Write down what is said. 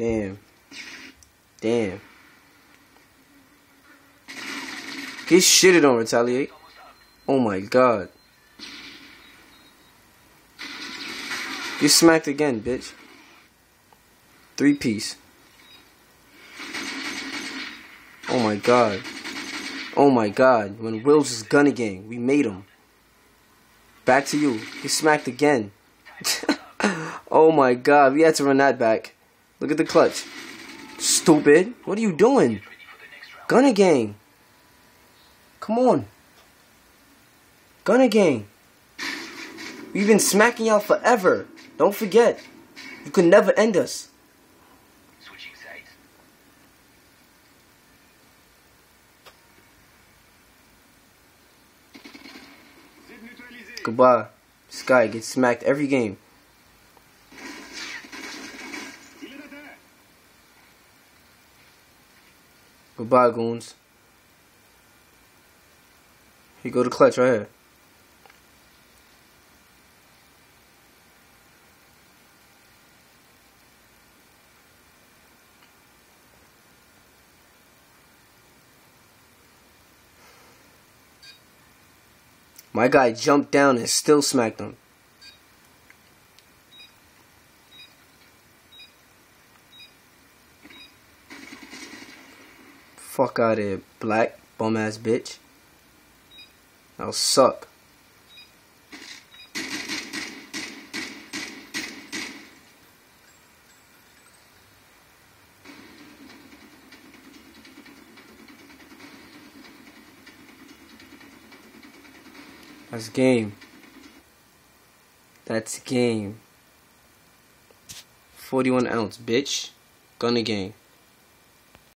Damn. Damn. Get shitted on, Retaliate. Oh my god. Get smacked again, bitch. 3-piece. Oh my god. Oh my god. When Will's is gunna gang, we made him. Back to you. Get smacked again. Oh my god. We had to run that back. Look at the clutch. Stupid. What are you doing? Gunna gang. Come on. Gunna gang. We've been smacking y'all forever. Don't forget. You can never end us. Switching sides. Goodbye. This guy gets smacked every game. Goodbye, goons. Here go the clutch right here. My guy jumped down and still smacked him. Fuck out of here, black bum ass bitch. That'll suck. That's game. That's game. 41 ounce, bitch. Gunna gang.